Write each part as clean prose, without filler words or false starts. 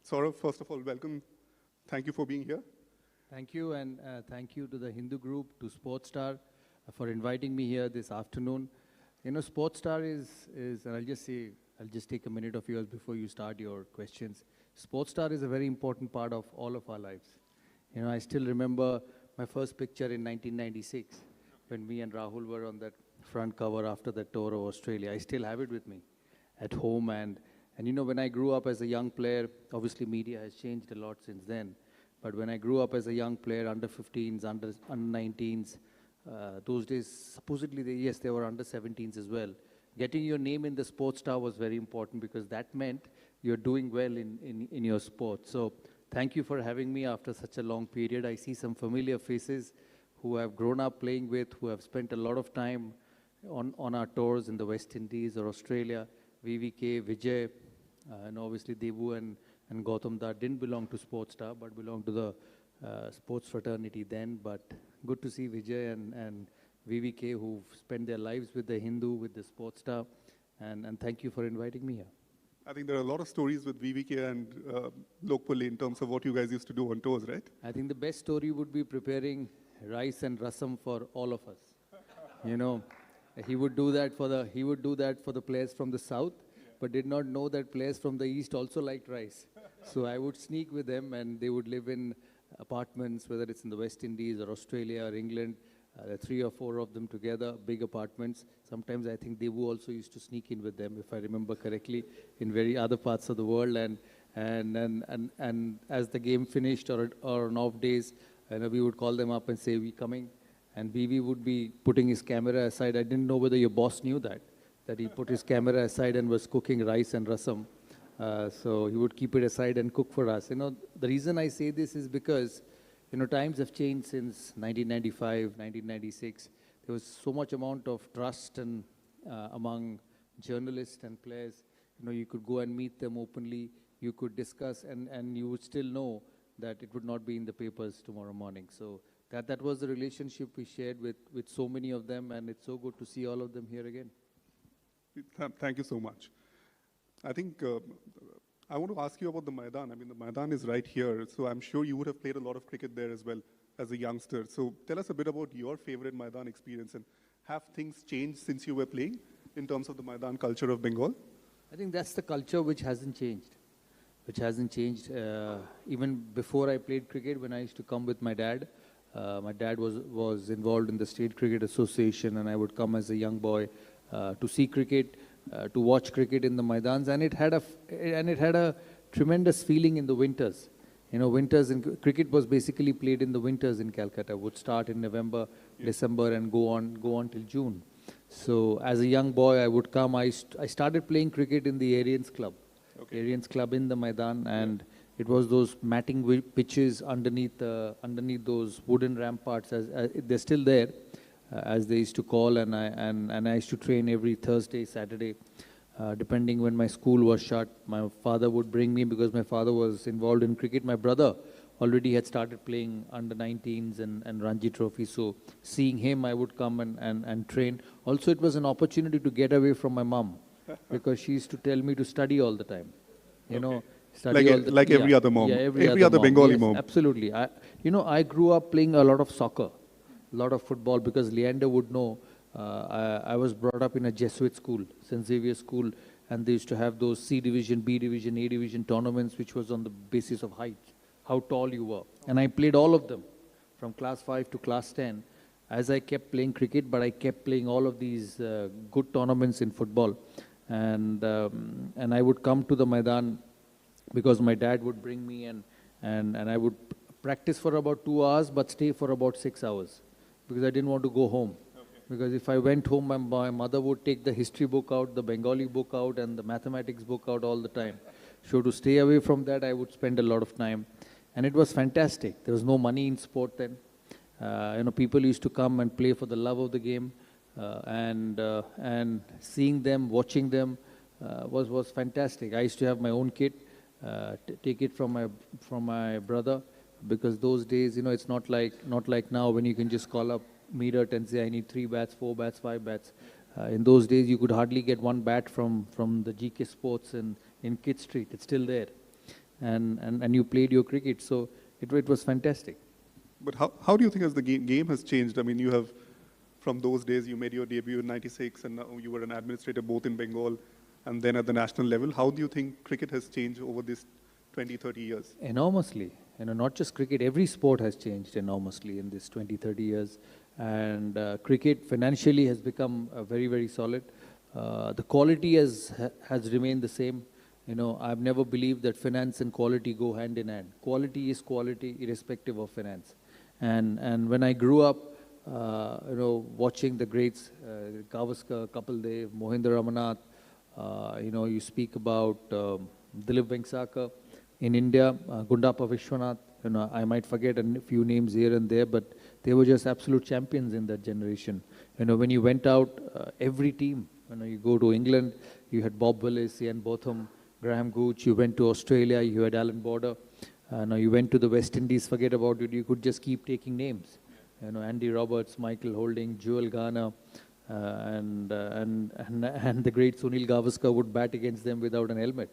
Sourav, first of all, welcome. Thank you for being here. Thank you, and thank you to the Hindu group, to Sportstar, for inviting me here this afternoon. You know, Sportstar is and I'll just take a minute of yours before you start your questions. Sportstar is a very important part of all of our lives. You know, I still remember my first picture in 1996, when me and Rahul were on that front cover after the tour of Australia. I still have it with me at home, and you know, when I grew up as a young player, obviously media has changed a lot since then. But when I grew up as a young player, under 15s, under 19s, those days, supposedly, they were under 17s as well. Getting your name in the sports star was very important because that meant you're doing well in your sport. So thank you for having me after such a long period. I see some familiar faces who have grown up playing with, who have spent a lot of time on our tours in the West Indies or Australia. VVK, Vijay, and obviously Devu and Gautam Dar didn't belong to Sportstar, but belonged to the sports fraternity then. But good to see Vijay and VVK, who've spent their lives with the Hindu, with the Sportstar, and thank you for inviting me here. I think there are a lot of stories with VVK and Lokpally in terms of what you guys used to do on tours, right? I think the best story would be preparing rice and rasam for all of us. You know, he would do that for the players from the south, but did not know that players from the east also liked rice. So I would sneak with them, and they would live in apartments, whether it's in the West Indies or Australia or England. There are 3 or 4 of them together, big apartments. Sometimes I think Devu also used to sneak in with them, if I remember correctly, in very other parts of the world. And as the game finished or on off days, we would call them up and say, "We coming?" And VV would be putting his camera aside. I didn't know whether your boss knew that he put his camera aside and was cooking rice and rasam. So he would keep it aside and cook for us. You know, the reason I say this is because, you know, times have changed since 1995, 1996. There was so much amount of trust and among journalists and players. You know, you could go and meet them openly. You could discuss, and you would still know that it would not be in the papers tomorrow morning. So that was the relationship we shared with so many of them, and it's so good to see all of them here again. Thank you so much. I think I want to ask you about the Maidan. I mean, the Maidan is right here, so I'm sure you would have played a lot of cricket there as well as a youngster. So tell us a bit about your favorite Maidan experience, and have things changed since you were playing in terms of the Maidan culture of Bengal? I think that's the culture which hasn't changed. Even before I played cricket, when I used to come with my dad was involved in the State Cricket Association, and I would come as a young boy to see cricket, to watch cricket in the Maidans, and it had a tremendous feeling in the winters. You know, winters in cricket was basically played in the winters in Calcutta. Would start in November, December, and go on till June. So as a young boy, I would come. I started playing cricket in the Arians Club. Arians Club in the Maidan, and it was those matting pitches underneath those wooden ramparts. They're still there, as they used to call, and I used to train every Thursday, Saturday, depending when my school was shut. My father would bring me because my father was involved in cricket. My brother already had started playing under 19s and Ranji Trophy, so seeing him, I would come and train. Also, it was an opportunity to get away from my mom, because she used to tell me to study all the time. You know, study like every other mom. Yeah, every other Bengali yes, mom. Absolutely. I grew up playing a lot of soccer, a lot of football, because Leander would know. I was brought up in a Jesuit school, St. Xavier school, and they used to have those C division, B division, A division tournaments, which was on the basis of height, how tall you were. And I played all of them from class 5 to class 10, as I kept playing cricket, but I kept playing all of these good tournaments in football. And I would come to the Maidan because my dad would bring me, and I would practice for about 2 hours, but stay for about 6 hours, because I didn't want to go home. Because if I went home, my mother would take the history book out, the Bengali book out, and the mathematics book out all the time. So to stay away from that, I would spend a lot of time. And it was fantastic. There was no money in sport then. People used to come and play for the love of the game. And seeing them, watching them was fantastic. I used to have my own kit, take it from my brother, because those days, you know, it's not like now when you can just call up Meerut and say, I need 3 bats, 4 bats, 5 bats. In those days, you could hardly get 1 bat from the GK Sports in Kit Street. It's still there. and you played your cricket. So it was fantastic. But how do you think as the game has changed? I mean, you have, from those days, you made your debut in '96, and now you were an administrator both in Bengal and then at the national level. How do you think cricket has changed over these 20, 30 years? Enormously. Not just cricket, every sport has changed enormously in this 20, 30 years. And cricket financially has become very, very solid. The quality has remained the same. I've never believed that finance and quality go hand in hand. Quality is quality irrespective of finance. And when I grew up, watching the greats, Gavaskar, Kapil Dev, Mohinder Ramanath, you speak about Dilip Vengsakar in India, Gundappa Vishwanath. I might forget a few names here and there, but they were just absolute champions in that generation. When you went out, every team, you go to England, you had Bob Willis, Ian Botham, Graham Gooch. You went to Australia, you had Alan Border. Now you went to the West Indies, forget about it, you could just keep taking names. Andy Roberts, Michael Holding, Joel Garner, and the great Sunil Gavaskar would bat against them without an helmet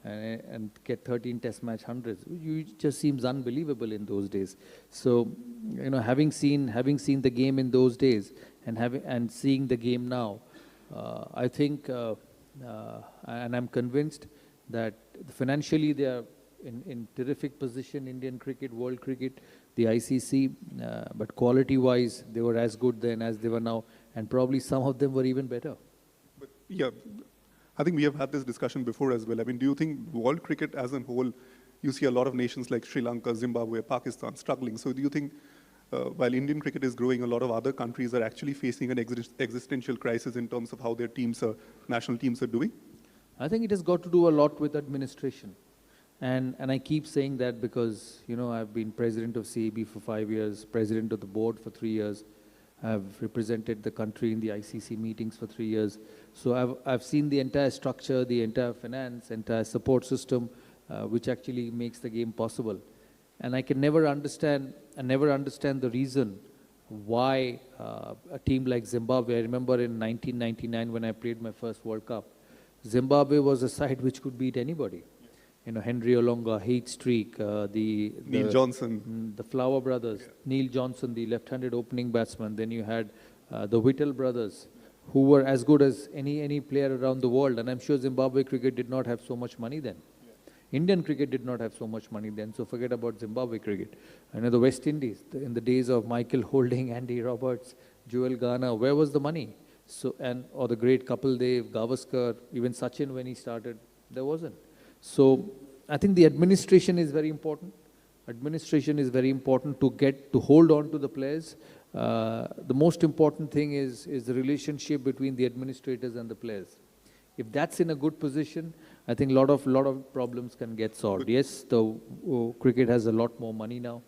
and get 13 test match hundreds. It just seems unbelievable in those days. So, having seen the game in those days and seeing the game now, I think, and I'm convinced that financially they are in terrific position, Indian cricket, world cricket, the ICC, but quality-wise, they were as good then as they were now, and probably some of them were even better. But yeah, I think we have had this discussion before as well. I mean, do you think world cricket as a whole, you see a lot of nations like Sri Lanka, Zimbabwe, Pakistan struggling. So do you think while Indian cricket is growing, a lot of other countries are actually facing an existential crisis in terms of how their national teams are doing? I think it has got to do a lot with administration. And I keep saying that because, I've been president of CAB for 5 years, president of the board for 3 years. I've represented the country in the ICC meetings for 3 years. So I've seen the entire structure, the entire finance, entire support system, which actually makes the game possible. And I can never understand the reason why a team like Zimbabwe, I remember in 1999 when I played my first World Cup, Zimbabwe was a side which could beat anybody. Henry Olonga, Heath Streak, Neil Johnson, the Flower brothers, Neil Johnson, the left-handed opening batsman. Then you had the Whittle brothers, who were as good as any player around the world. And I'm sure Zimbabwe cricket did not have so much money then. Indian cricket did not have so much money then, so forget about Zimbabwe cricket. The West Indies, in the days of Michael Holding, Andy Roberts, Joel Garner, where was the money? Or the great Kapil Dev, Gavaskar, even Sachin when he started, there wasn't. So I think the administration is very important. Administration is very important to hold on to the players. The most important thing is the relationship between the administrators and the players. If that's in a good position, I think a lot of problems can get solved. Yes, the cricket has a lot more money now.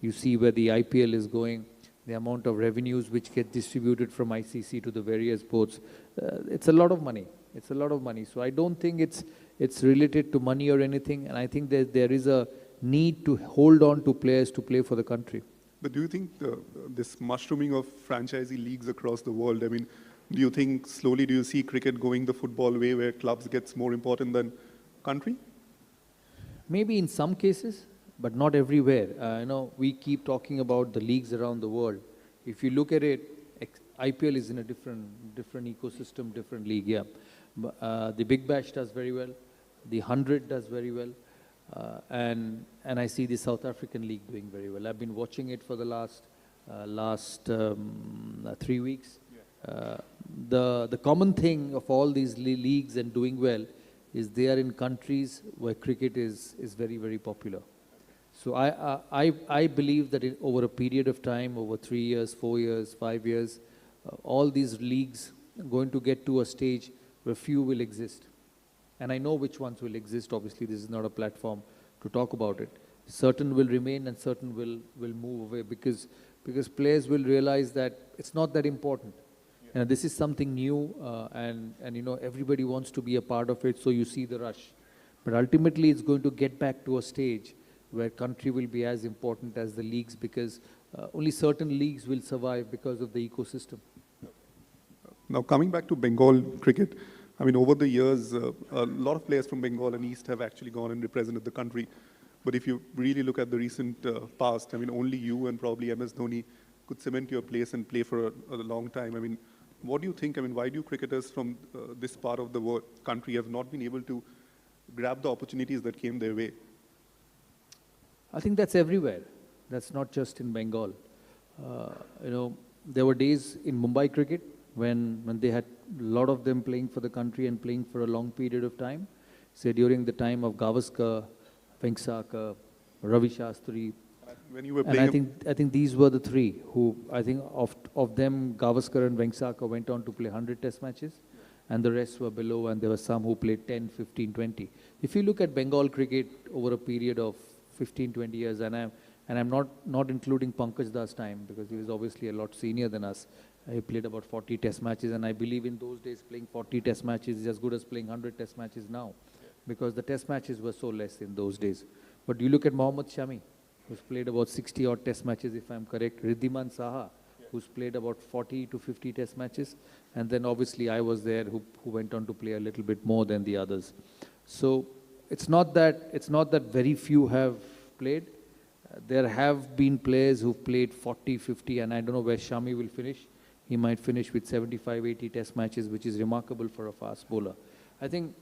You see where the IPL is going, the amount of revenues which get distributed from ICC to the various boards. It's a lot of money. It's a lot of money. So I don't think it's related to money or anything. And I think there is a need to hold on to players to play for the country. But do you think this mushrooming of franchisee leagues across the world, I mean, do you think slowly do you see cricket going the football way where clubs gets more important than country? Maybe in some cases, but not everywhere. We keep talking about the leagues around the world. If you look at it, IPL is in a different ecosystem, different league, yeah. The Big Bash does very well. The 100 does very well. And I see the South African League doing very well. I've been watching it for the last 3 weeks. The common thing of all these leagues and doing well is they are in countries where cricket is very, very popular. So I believe that over a period of time, over 3 years, 4 years, 5 years, all these leagues are going to get to a stage where few will exist. And I know which ones will exist. Obviously, this is not a platform to talk about it. Certain will remain and certain will move away because players will realize that it's not that important. This is something new and everybody wants to be a part of it, so you see the rush. But ultimately, it's going to get back to a stage where country will be as important as the leagues because only certain leagues will survive because of the ecosystem. Now, coming back to Bengal cricket, I mean, over the years, a lot of players from Bengal and East have actually gone and represented the country. But if you really look at the recent past, I mean, only you and probably MS Dhoni could cement your place and play for a long time. I mean, what do you think? I mean, why do cricketers from this part of the world, country have not been able to grab the opportunities that came their way? I think that's everywhere. That's not just in Bengal. You know, there were days in Mumbai cricket when they had a lot of them playing for the country and playing for a long period of time. Say during the time of Gavaskar, Vengsarkar, Ravi Shastri. When you were And playing, I think these were the three who, I think of them, Gavaskar and Vengsarkar went on to play 100 test matches, and the rest were below, and there were some who played 10, 15, 20. If you look at Bengal cricket over a period of 15, 20 years, and I'm not including Pankaj Das time, because he was obviously a lot senior than us. He played about 40 test matches, and I believe in those days playing 40 test matches is as good as playing 100 test matches now, because the test matches were so less in those days. But you look at Mohammad Shami, who's played about 60 odd test matches, if I'm correct. Riddhiman Saha, who's played about 40 to 50 test matches. And then obviously I was there who went on to play a little bit more than the others. So it's not that very few have played. There have been players who've played 40, 50, and I don't know where Shami will finish. He might finish with 75, 80 test matches, which is remarkable for a fast bowler. I think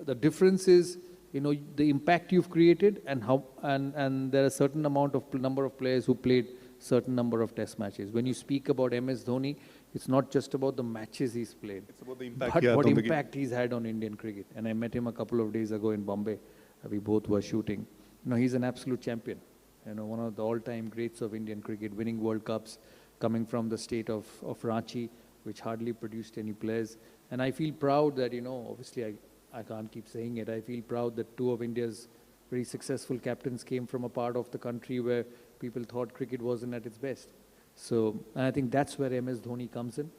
the difference is, you know, the impact you've created and there are a certain number of players who played certain number of test matches. When you speak about MS Dhoni, it's not just about the matches he's played. it's about the impact But he had what on the impact he's had on Indian cricket. And I met him a couple of days ago in Bombay. We both were shooting. You know, he's an absolute champion. You know, one of the all-time greats of Indian cricket, winning World Cups, coming from the state of Ranchi, which hardly produced any players. And I feel proud that, you know, obviously I can't keep saying it. I feel proud that two of India's very successful captains came from a part of the country where people thought cricket wasn't at its best. So, and I think that's where MS Dhoni comes in.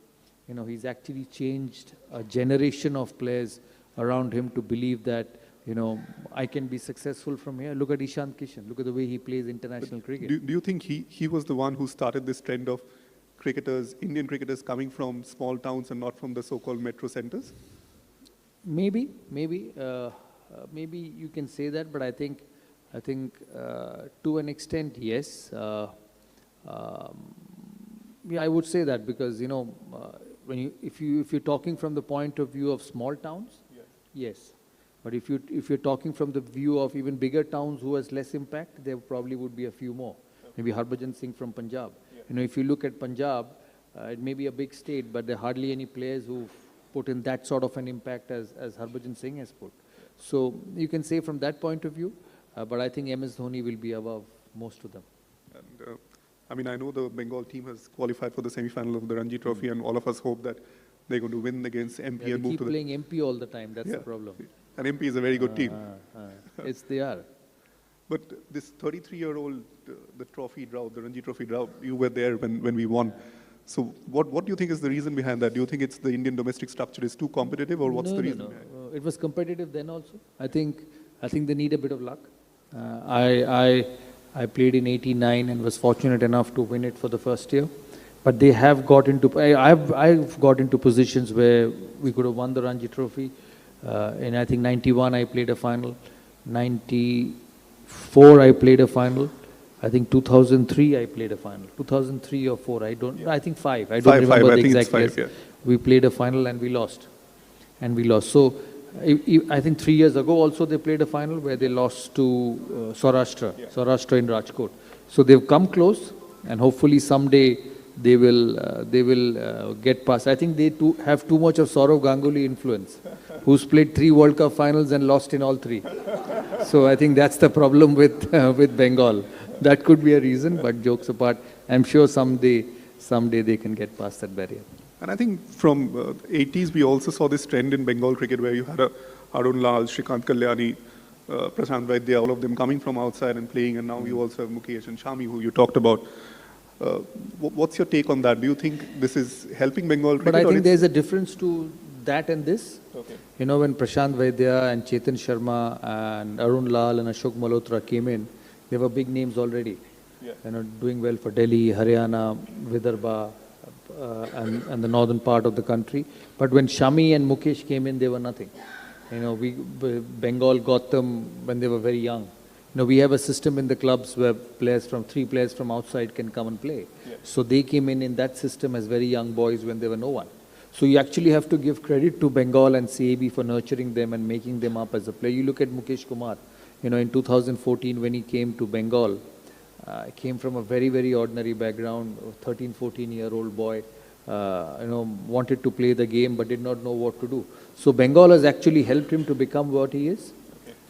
You know, he's actually changed a generation of players around him to believe that, you know, I can be successful from here. Look at Ishant Kishan. Look at the way he plays international cricket. Do you think he was the one who started this trend of cricketers, Indian cricketers coming from small towns and not from the so-called metro centers? Maybe you can say that, but I think to an extent, yes. Yeah, I would say that because, you know, if you're talking from the point of view of small towns, yes. But if you're talking from the view of even bigger towns who has less impact, there probably would be a few more. Maybe Harbhajan Singh from Punjab. You know, if you look at Punjab, it may be a big state, but there are hardly any players who've put in that sort of an impact as Harbhajan Singh has put. So you can say from that point of view, but I think MS Dhoni will be above most of them. And I mean, I know the Bengal team has qualified for the semi-final of the Ranji Trophy, and all of us hope that they're going to win against MP and move keep to playing MP all the time. That's the problem. And MP is a very good team. They are. But this 33-year-old, the trophy drought, the Ranji Trophy drought, you were there when we won. So what do you think is the reason behind that? Do you think it's the Indian domestic structure is too competitive, or what's the reason? No. It was competitive then also. I think they need a bit of luck. I played in '89 and was fortunate enough to win it for the first year. But they have got into. I've got into positions where we could have won the Ranji Trophy. In I think '91 I played a final. '94 I played a final. I think 2003 I played a final. 2003 or 4, I think 5. I don't remember the exact years. We played a final and we lost. So I think 3 years ago also they played a final where they lost to Saurashtra in Rajkot. So they've come close, and hopefully someday they will get past. I think they have too much of Sourav Ganguly influence, who's played 3 World Cup finals and lost in all 3. So I think that's the problem with Bengal. That could be a reason, but jokes apart, I'm sure someday they can get past that barrier. And I think from 80s, we also saw this trend in Bengal cricket where you had Arun Lal, Shrikant Kalyani, Prashant Vaidya, all of them coming from outside and playing, and now you also have Mukesh and Shami, who you talked about. What's your take on that? Do you think this is helping Bengal cricket? But I think there's a difference to that and this. Okay. You know, when Prashant Vaidya and Chetan Sharma and Arun Lal and Ashok Malhotra came in, they were big names already. You know, doing well for Delhi, Haryana, Vidarbha, and the northern part of the country. But when Shami and Mukesh came in, they were nothing. Bengal got them when they were very young. We have a system in the clubs where three players from outside can come and play. Yeah. So they came in that system as very young boys when there were no one. So you actually have to give credit to Bengal and CAB for nurturing them and making them up as a player. You look at Mukesh Kumar, in 2014 when he came to Bengal, came from a very, very ordinary background, 13, 14-year-old boy, wanted to play the game but did not know what to do. So Bengal has actually helped him to become what he is.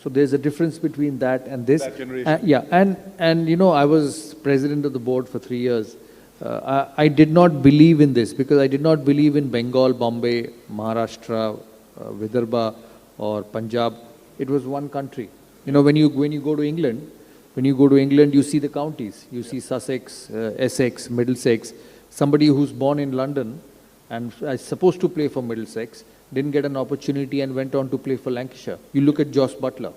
So there's a difference between that and this. That generation. Yeah, and I was president of the board for 3 years. I did not believe in this because I did not believe in Bengal, Bombay, Maharashtra, Vidarbha or Punjab. It was one country. When you go to England, you see the counties. You see Sussex, Essex, Middlesex. Somebody who's born in London and is supposed to play for Middlesex didn't get an opportunity and went on to play for Lancashire. You look at Josh Butler.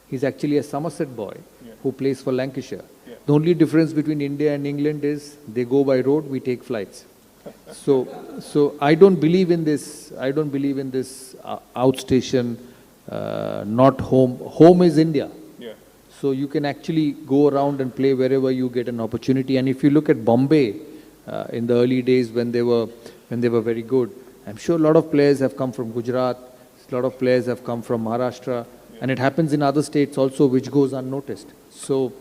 He's actually a Somerset boy who plays for Lancashire. Yeah. The only difference between India and England is they go by road, we take flights. So I don't believe in this. I don't believe in this outstation, not home. Home is India. Yeah. So you can actually go around and play wherever you get an opportunity. And if you look at Bombay in the early days when they were very good, I'm sure a lot of players have come from Gujarat, a lot of players have come from Maharashtra, and it happens in other states also, which goes unnoticed. So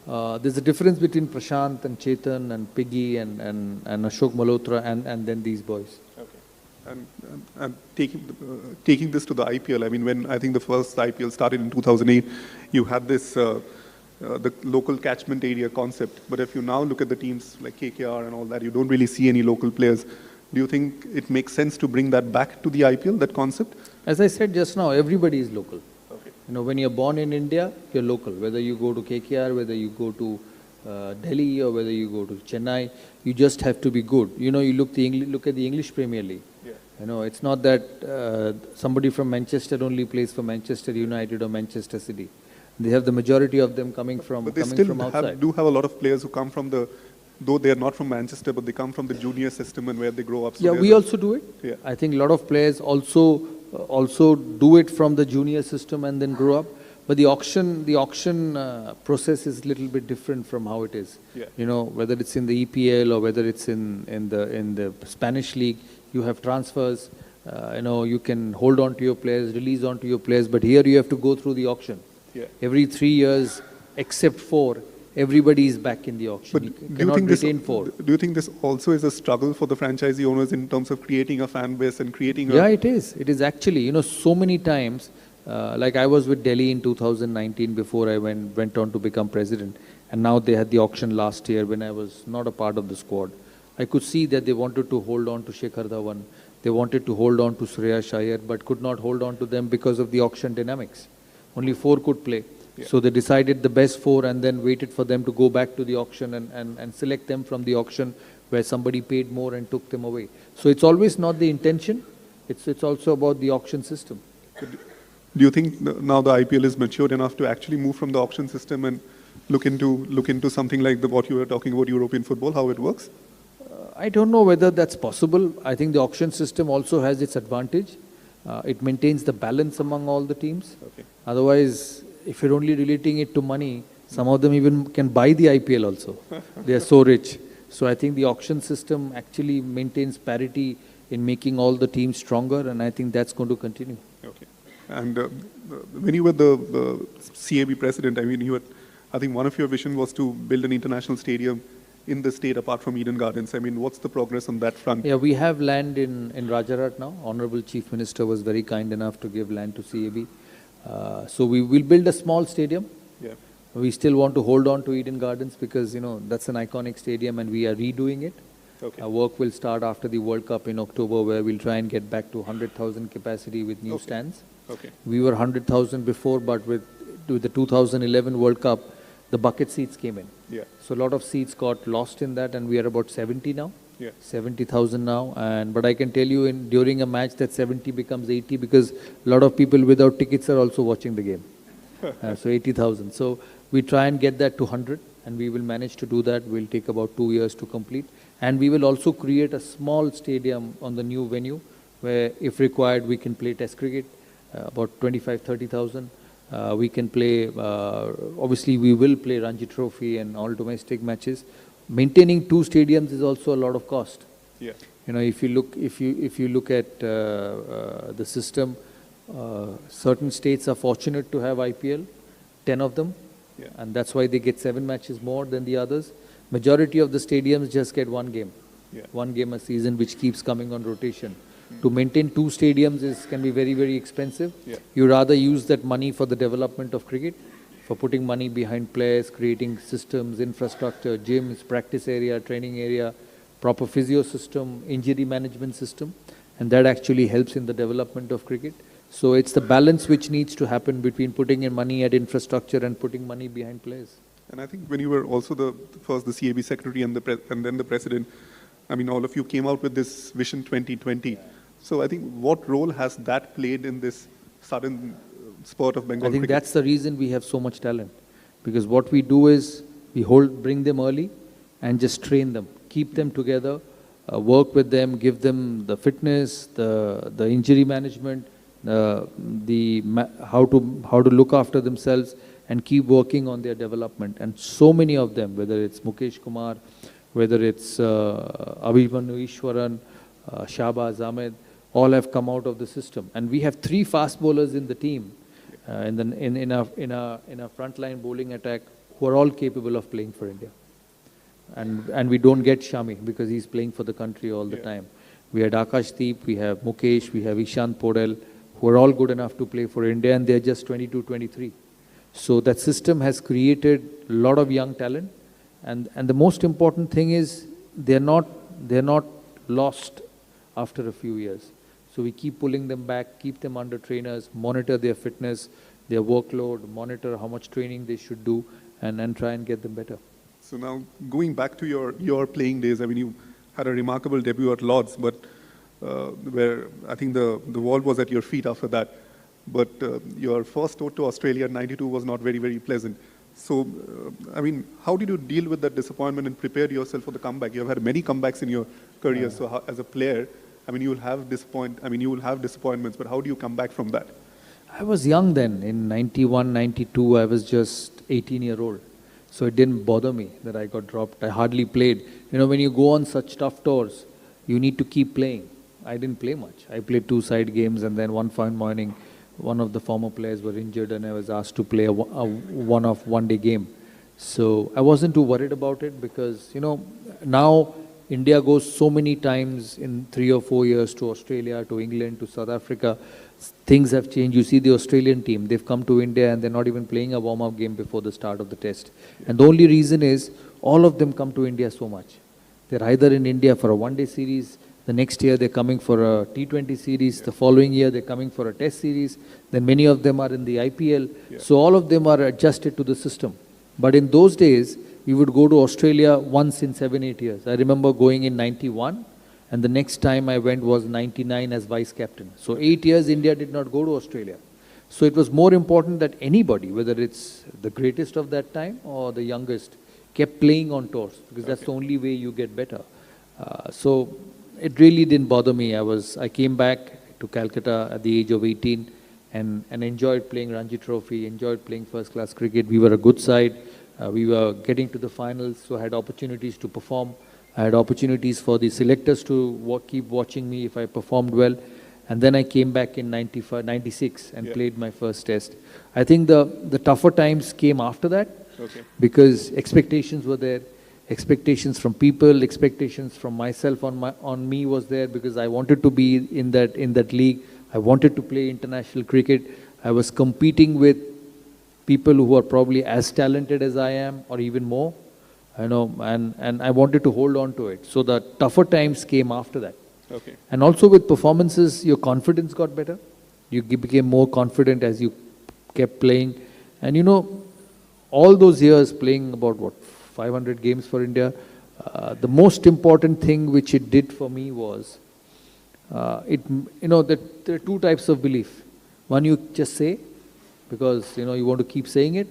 there's a difference between Prashant and Chetan and Piggy and Ashok Malhotra and then these boys. Okay. And taking this to the IPL, I mean, when I think the first IPL started in 2008, you had this the local catchment area concept. But if you now look at the teams like KKR and all that, you don't really see any local players. Do you think it makes sense to bring that back to the IPL, that concept? As I said just now, everybody is local. Okay. When you're born in India, you're local. Whether you go to KKR, whether you go to Delhi or whether you go to Chennai, you just have to be good. You look at the English Premier League. Yeah. It's not that somebody from Manchester only plays for Manchester United or Manchester City. They have the majority of them coming from outside. But they still do have a lot of players who come from though they are not from Manchester, but they come from the junior system and where they grow up. So yeah, we also do it. Yeah. I think a lot of players also do it from the junior system and then grow up. But the auction process is a little bit different from how it is. Yeah. Whether it's in the EPL or whether it's in the Spanish league, you have transfers. You can hold on to your players, release on to your players. But here you have to go through the auction. Yeah. Every 3 years, except 4, everybody is back in the auction. But You do you cannot think this, retain 4. do you think this also is a struggle for the franchisee owners in terms of creating a fan base and creating Yeah, it is. It is actually, so many times, like I was with Delhi in 2019 before I went on to become president. And now they had the auction last year when I was not a part of the squad. I could see that they wanted to hold on to Shekhar Dhawan. They wanted to hold on to Suresh Iyer, but could not hold on to them because of the auction dynamics. Only 4 could play. Yeah. So they decided the best 4 and then waited for them to go back to the auction and select them from the auction where somebody paid more and took them away. So it's always not the intention. It's also about the auction system. Do you think now the IPL is mature enough to actually move from the auction system and look into something like what you were talking about, European football, how it works? I don't know whether that's possible. I think the auction system also has its advantage. It maintains the balance among all the teams. Okay. Otherwise, if you're only relating it to money, some of them even can buy the IPL also. They are so rich. So I think the auction system actually maintains parity in making all the teams stronger, and I think that's going to continue. Okay. And when you were the CAB president, I mean, I think one of your vision was to build an international stadium in the state apart from Eden Gardens. I mean, what's the progress on that front? Yeah, we have land in Rajarat now. Honorable Chief Minister was very kind enough to give land to CAB. So we will build a small stadium. Yeah. We still want to hold on to Eden Gardens because, that's an iconic stadium and we are redoing it. Okay. Our work will start after the World Cup in October where we'll try and get back to 100,000 capacity with new stands. Okay. We were 100,000 before, but with the 2011 World Cup, the bucket seats came in. Yeah. So a lot of seats got lost in that and we are about 70 now. Yeah. 70,000 now, but I can tell you during a match that 70 becomes 80 because a lot of people without tickets are also watching the game. So 80,000. So we try and get that to 100 and we will manage to do that. We'll take about 2 years to complete. And we will also create a small stadium on the new venue where, if required, we can play test cricket, about 25, 30,000. We can play, obviously we will play Ranji Trophy and all domestic matches. Maintaining 2 stadiums is also a lot of cost. Yeah. You know, if you look at the system, certain states are fortunate to have IPL, 10 of them, Yeah. and that's why they get 7 matches more than the others. Majority of the stadiums just get 1 game, Yeah. 1 game a season, which keeps coming on rotation. To maintain 2 stadiums can be very, very expensive. Yeah. You rather use that money for the development of cricket, for putting money behind players, creating systems, infrastructure, gyms, practice area, training area, proper physio system, injury management system, and that actually helps in the development of cricket. So it's the balance which needs to happen between putting in money at infrastructure and putting money behind players. And I think when you were also the CAB secretary and then the president, I mean, all of you came out with this Vision 2020. So I think what role has that played in this sudden spurt of Bengal I think cricket? that's the reason we have so much talent. Because what we do is we bring them early and just train them, keep them together, work with them, give them the fitness, the injury management, how to look after themselves, and keep working on their development. And so many of them, whether it's Mukesh Kumar, whether it's Abhimanyu Ishwaran, Shahbaz Ahmed, all have come out of the system. And we have 3 fast bowlers in the team, in our frontline bowling attack, who are all capable of playing for India. And we don't get Shami because he's playing for the country all the time. We had Akashdeep, we have Mukesh, we have Ishant Podel, who are all good enough to play for India, and they're just 22, 23. So that system has created a lot of young talent, and the most important thing is they're not lost after a few years. So we keep pulling them back, keep them under trainers, monitor their fitness, their workload, monitor how much training they should do, and try and get them better. So now going back to your playing days, I mean, you had a remarkable debut at Lords, but where I think the world was at your feet after that. But your first tour to Australia in '92 was not very, very pleasant. So, I mean, how did you deal with that disappointment and prepare yourself for the comeback? You have had many comebacks in your career. So, as a player, I mean, you will have disappointments. But how do you come back from that? I was young then. In 91, 92, I was just 18-year-old. So it didn't bother me that I got dropped. I hardly played. You know, when you go on such tough tours, you need to keep playing. I didn't play much. I played 2 side games, and then one fine morning, one of the former players were injured, and I was asked to play a one-off one-day game. So I wasn't too worried about it because, you know, now India goes so many times in 3 or 4 years to Australia, to England, to South Africa. Things have changed. You see the Australian team, they've come to India and they're not even playing a warm-up game before the start of the test. And the only reason is all of them come to India so much. They're either in India for a one-day series, the next year they're coming for a T20 series, the following year they're coming for a test series, then many of them are in the IPL. So all of them are adjusted to the system. But in those days, we would go to Australia once in 7, 8 years. I remember going in 91, and the next time I went was 99 as vice captain. So 8 years India did not go to Australia. So it was more important that anybody, whether it's the greatest of that time or the youngest, kept playing on tours, because that's the only way you get better. So it really didn't bother me. I came back to Calcutta at the age of 18 and enjoyed playing Ranji Trophy, enjoyed playing first-class cricket. We were a good side. We were getting to the finals, so I had opportunities to perform. I had opportunities for the selectors to keep watching me if I performed well. And then I came back in 96 and played my first test. I think the tougher times came after that, because expectations were there. Expectations from people, expectations from myself on me was there, because I wanted to be in that league. I wanted to play international cricket. I was competing with people who are probably as talented as I am, or even more, you know, and I wanted to hold on to it. So the tougher times came after that. And also with performances, your confidence got better. You became more confident as you kept playing. And you know, all those years playing about 500 games for India, the most important thing which it did for me was, there are 2 types of belief. One, you just say, because you know you want to keep saying it.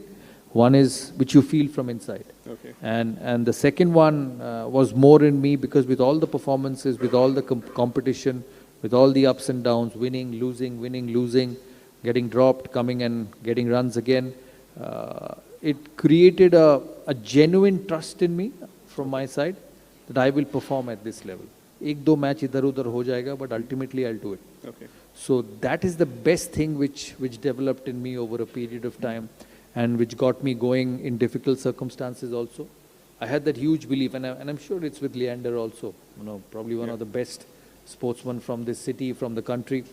One is which you feel from inside. Okay. And the second one was more in me because with all the performances, with all the competition, with all the ups and downs, winning, losing, getting dropped, coming and getting runs again, it created a genuine trust in me from my side that I will perform at this level. एक दो match इधर उधर हो जाएगा, but ultimately I'll do it. Okay. So that is the best thing which developed in me over a period of time, and which got me going in difficult circumstances also. I had that huge belief, and I'm sure it's with Leander also. You know, probably one of the best sportsmen from this city, from the country.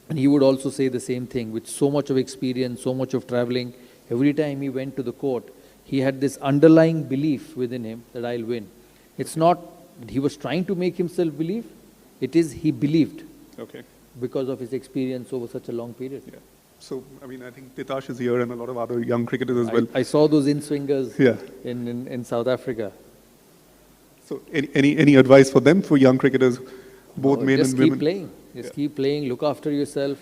And he would also say the same thing. With so much of experience, so much of traveling, every time he went to the court, he had this underlying belief within him that I'll win. It's not that he was trying to make himself believe. It is he believed. Okay. Because of his experience over such a long period. Yeah. So, I mean, I think Titash is here and a lot of other young cricketers as well. I saw those in-swingers Yeah. in South Africa. So, any advice for them, for young cricketers, both men and women? Just keep playing. Just keep playing. Look after yourself.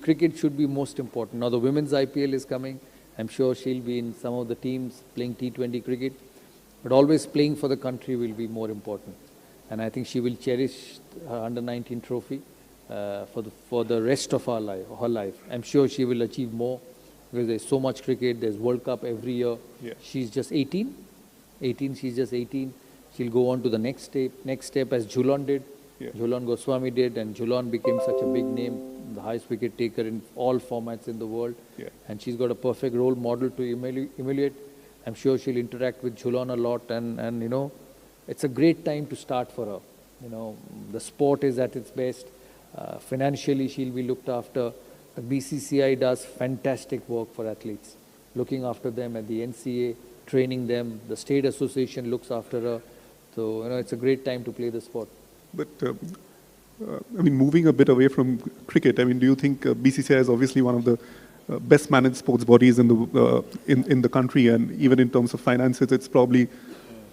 Cricket should be most important. Now the women's IPL is coming. I'm sure she'll be in some of the teams playing T20 cricket. But always playing for the country will be more important. And I think she will cherish her under-19 trophy for the rest of her life. I'm sure she will achieve more because there's so much cricket. There's World Cup every year. Yeah. She's just 18. She's just 18. She'll go on to the next step as Jhulan did. Yeah. Jhulan Goswami did, and Jhulan became such a big name, the highest wicket taker in all formats in the world. Yeah. And she's got a perfect role model to emulate. I'm sure she'll interact with Jhulan a lot, and you know, it's a great time to start for her. You know, the sport is at its best. Financially, she'll be looked after. The BCCI does fantastic work for athletes, looking after them at the NCA, training them. The state association looks after her. So, you know, it's a great time to play the sport. But, I mean, moving a bit away from cricket, I mean, do you think BCCI is obviously one of the best managed sports bodies in the country, and even in terms of finances, it's probably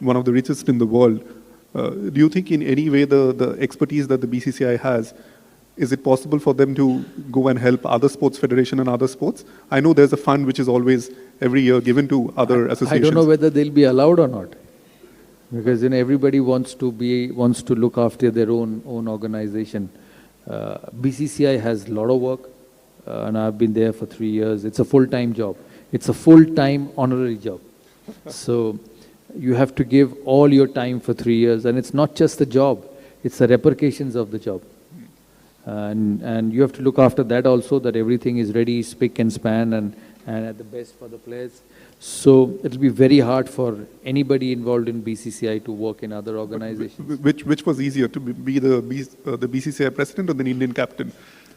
one of the richest in the world. Do you think in any way the expertise that the BCCI has, is it possible for them to go and help other sports federation and other sports? I know there's a fund which is always every year given to other associations. I don't know whether they'll be allowed or not, because you know everybody wants to look after their own organization. BCCI has a lot of work, and I've been there for 3 years. It's a full-time job. It's a full-time honorary job. So you have to give all your time for 3 years, and it's not just the job, it's the repercussions of the job. And you have to look after that also, that everything is ready, spick and span, and at the best for the players. So it'll be very hard for anybody involved in BCCI to work in other organizations. Which was easier, to be the BCCI president or the Indian captain?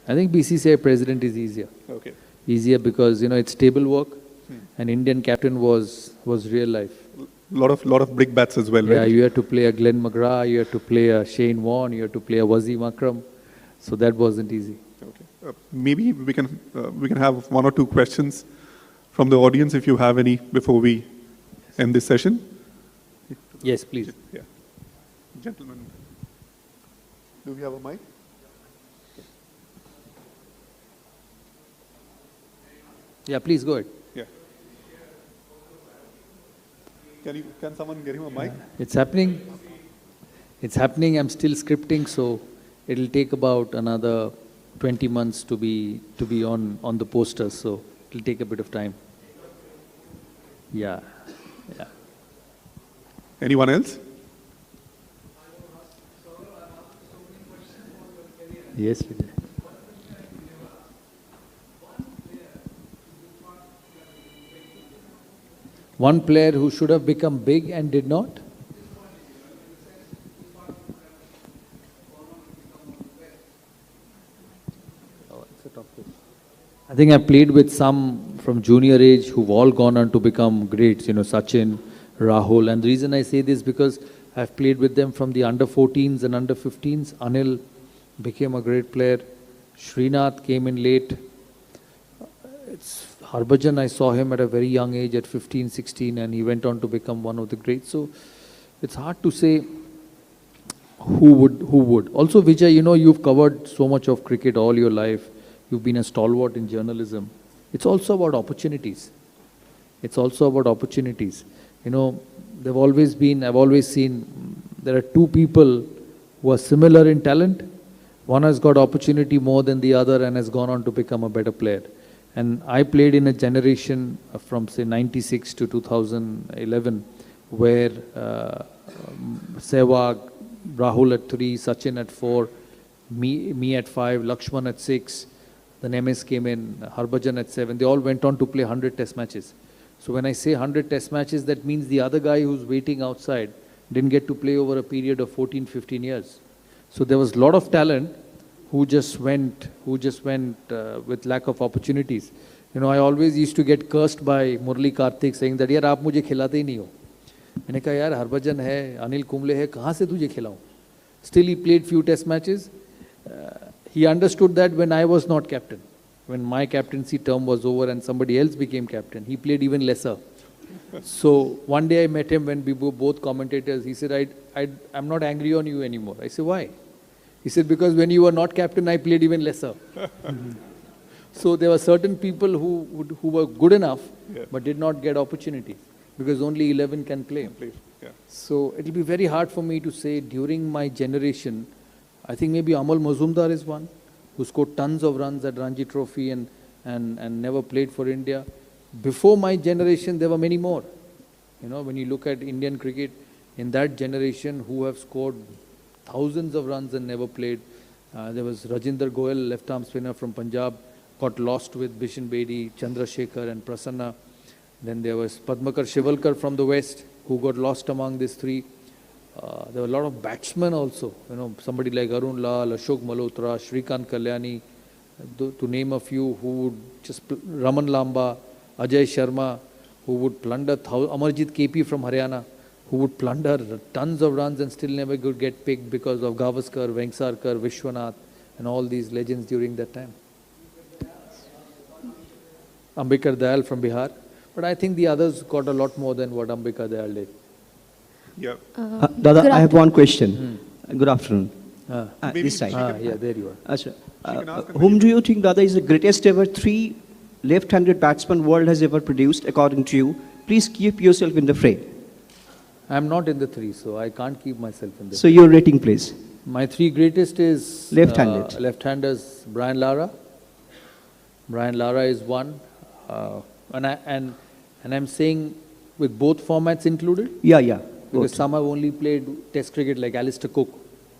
I think BCCI president is easier. Okay. Easier because, you know, it's table work, and Indian captain was real life. Lot of big bats as well, Yeah, right? you had to play a Glenn McGrath, you had to play a Shane Warne, you had to play a Wasim Akram. So that wasn't easy. Okay. Maybe we can have one or two questions from the audience if you have any before we end this session. Yes, please. Yeah. Gentlemen, do we have a mic? Yeah, please go ahead. Yeah. Can someone get him a mic? It's happening. It's happening. I'm still scripting, so it'll take about another 20 months to be on the posters, so it'll take a bit of time. Yeah. Yeah. Anyone else? Yes, Vijay. One player who should have become big and did not? I think I played with some from junior age who've all gone on to become greats, you know, Sachin, Rahul. And the reason I say this because I've played with them from the under 14s and under 15s. Anil became a great player. Srinath came in late. Harbhajan, I saw him at a very young age, at 15, 16, and he went on to become one of the greats. So it's hard to say who would. Also, Vijay, you know, you've covered so much of cricket all your life. You've been a stalwart in journalism. It's also about opportunities. It's also about opportunities. You know, I've always seen there are two people who are similar in talent. One has got opportunity more than the other and has gone on to become a better player. And I played in a generation from say 96 to 2011 where Sehwag, Rahul at 3, Sachin at 4, me at 5, Lakshman at 6, then MS came in, Harbhajan at 7. They all went on to play 100 test matches. So when I say 100 test matches, that means the other guy who's waiting outside didn't get to play over a period of 14, 15 years. So there was a lot of talent who just went with lack of opportunities. You know, I always used to get cursed by Murli Karthik saying that, yaar, aap mujhe khilate hi nahi ho. मैंने कहा यार हरभजन है, अनिल कुंबले है, कहाँ से तुझे खिलाऊं? Still he played few test matches. He understood that when I was not captain, when my captaincy term was over and somebody else became captain, he played even lesser. So one day I met him when we were both commentators. He said, I'm not angry on you anymore. I said, why? He said, because when you were not captain, I played even lesser. So there were certain people who were good enough, but did not get opportunities because only 11 can play. Yeah. So it will be very hard for me to say during my generation. I think maybe Amal Mazumdar is one who scored tons of runs at Ranji Trophy and never played for India. Before my generation, there were many more. You know, when you look at Indian cricket, in that generation who have scored thousands of runs and never played. There was Rajinder Goel, left-arm spinner from Punjab, got lost with Bishan Bedi, Chandrasekhar and Prasanna. Then there was Padmakar Shivalkar from the West, who got lost among these three. There were a lot of batsmen also, you know, somebody like Arun Lal, Ashok Malhotra, Shrikant Kalyani, to name a few who would just, Raman Lamba, Ajay Sharma, who would plunder, Amarjit KP from Haryana, who would plunder tons of runs and still never could get picked because of Gavaskar, Vengsarkar, Vishwanath and all these legends during that time. Ambikar Dayal from Bihar, but I think the others got a lot more than what Ambikar Dayal did. Yeah. Dada, I have one question. Good afternoon. This side. Yeah, there you are. Whom do you think, Dada, is the greatest ever three left-handed batsman world has ever produced, according to you? Please keep yourself in the fray. I'm not in the three, so I can't keep myself in the So your rating, please. My three greatest is Left-handed. Left-handers, Brian Lara. Brian Lara is one. And I'm saying with both formats included? Yeah. Because Both. some have only played test cricket like Alistair Cook.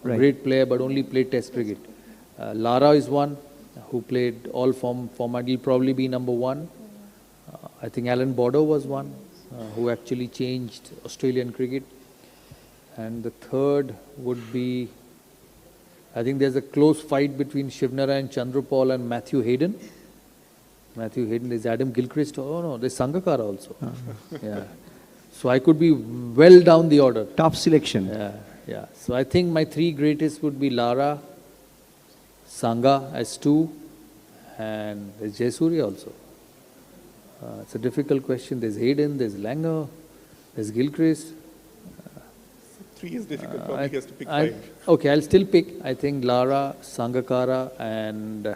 Right. Great player, but only played test cricket. Lara is one who played all format. He'll probably be number one. I think Alan Border was one who actually changed Australian cricket. And the third would be, I think there's a close fight between Shivnarayan Chandrapal and Matthew Hayden. Matthew Hayden, there's Adam Gilchrist. Oh no, there's Sangakkara also. Yeah. So I could be well down the order. Top selection. Yeah. So I think my three greatest would be Lara, Sangha as two, and there's Jayasuriya also. It's a difficult question. There's Hayden, there's Langer, there's Gilchrist. Three is difficult. Probably he has to pick five. Okay, I'll still pick. I think Lara, Sangakkara, and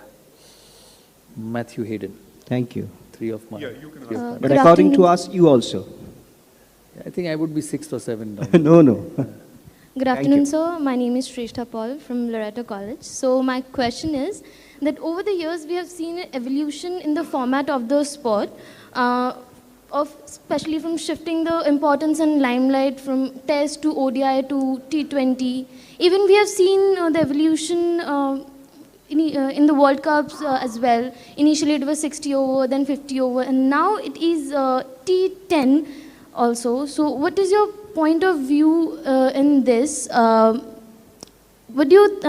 Matthew Hayden. Thank you. Three of mine. Yeah, you can ask. But Good according to afternoon. us, you also. I think I would be 6th or 7th now. No. Good afternoon, sir. My name is Shrestha Paul from Loreto College. So my question is that over the years we have seen an evolution in the format of the sport, especially from shifting the importance and limelight from Test to ODI to T20. Even we have seen the evolution in the World Cups as well. Initially it was 60 over, then 50 over, and now it is T10 also. So what is your point of view in this? Would you,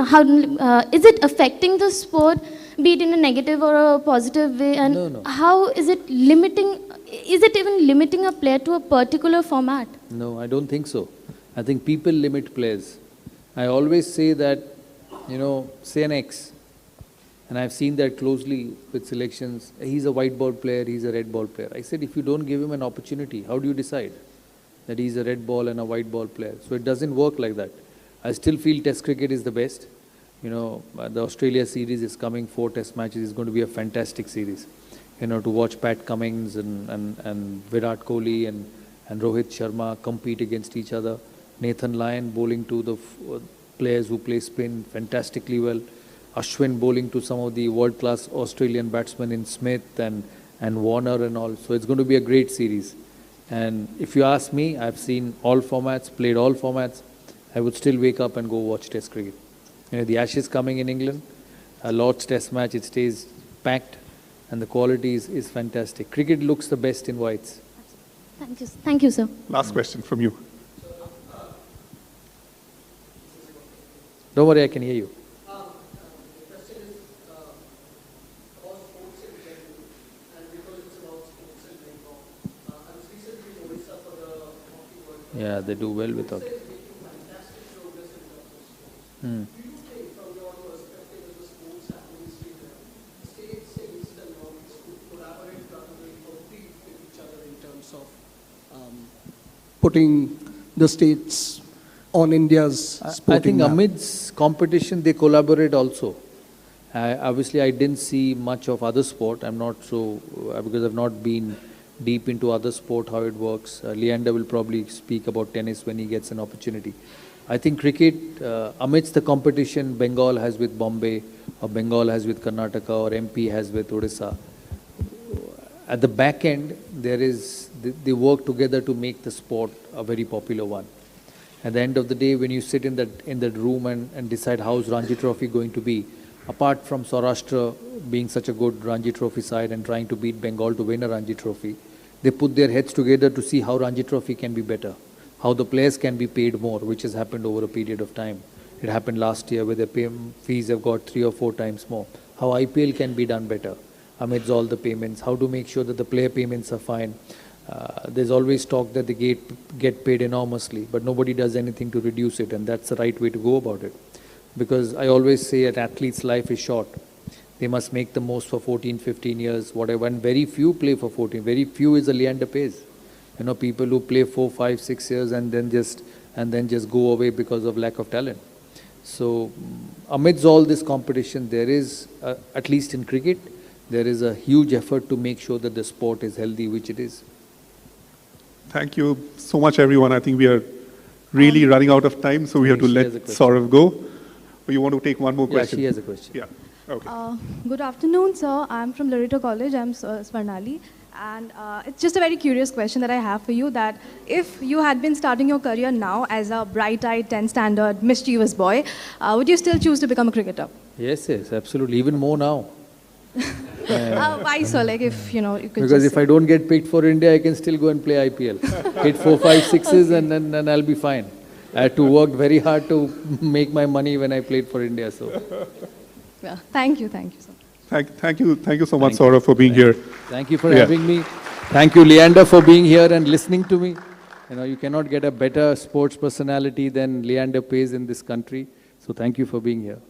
is it affecting the sport, be it in a negative or a positive way? And No. how is it limiting, is it even limiting a player to a particular format? No, I don't think so. I think people limit players. I always say that, say an X, and I've seen that closely with selections. He's a white ball player, he's a red ball player. I said, if you don't give him an opportunity, how do you decide that he's a red ball and a white ball player? So it doesn't work like that. I still feel Test cricket is the best. The Australia series is coming, 4 Test matches. It's going to be a fantastic series. to watch Pat Cummins and Virat Kohli and Rohit Sharma compete against each other. Nathan Lyon bowling to the players who play spin fantastically well. Ashwin bowling to some of the world-class Australian batsmen in Smith and Warner and all. So it's going to be a great series. And if you ask me, I've seen all formats, played all formats. I would still wake up and go watch Test cricket. The Ashes coming in England, a Lord's Test match, it stays packed and the quality is fantastic. Cricket looks the best in whites. Thank you, sir. Last question from you. Don't worry, I can hear you. Yeah, they do well without it. Hmm. Putting the states on India's I sporting think map. amidst competition, they collaborate also. Obviously, I didn't see much of other sport. I'm not so, because I've not been deep into other sport, how it works. Leander will probably speak about tennis when he gets an opportunity. I think cricket, amidst the competition Bengal has with Bombay, or Bengal has with Karnataka, or MP has with Odisha, at the back end, they work together to make the sport a very popular one. At the end of the day, when you sit in that room and decide how's Ranji Trophy going to be, apart from Saurashtra being such a good Ranji Trophy side and trying to beat Bengal to win a Ranji Trophy, they put their heads together to see how Ranji Trophy can be better, how the players can be paid more, which has happened over a period of time. It happened last year where the fees have got 3 or 4 times more. How IPL can be done better amidst all the payments, how to make sure that the player payments are fine. There's always talk that they get paid enormously, but nobody does anything to reduce it, and that's the right way to go about it. Because I always say an athlete's life is short. They must make the most for 14, 15 years, whatever, and very few play for 14. Very few is a Leander Pace. People who play 4, 5, 6 years and then just go away because of lack of talent. So amidst all this competition, there is, at least in cricket, there is a huge effort to make sure that the sport is healthy, which it is. Thank you so much, everyone. I think we are really running out of time, so we have to She let has a question. Saurav go. Or you want to take one more Yeah, question? she has a question. Yeah, okay. Good afternoon, sir. I'm from Loreto College. I'm Swarnali. And it's just a very curious question that I have for you, that if you had been starting your career now as a bright-eyed, 10th standard, mischievous boy, would you still choose to become a cricketer? Yes, absolutely. Even more now. Why so? Like if, you could Because just if I don't get picked for India, I can still go and play IPL. Hit 4, 5, 6s and then I'll be fine. I had to work very hard to make my money when I played for India. So Yeah. Thank you, sir. Thank you so much, Thank you. Saurav, for being here. thank you for Yeah. having me. Thank you, Leander, for being here and listening to me. You cannot get a better sports personality than Leander Pace in this country. So thank you for being here.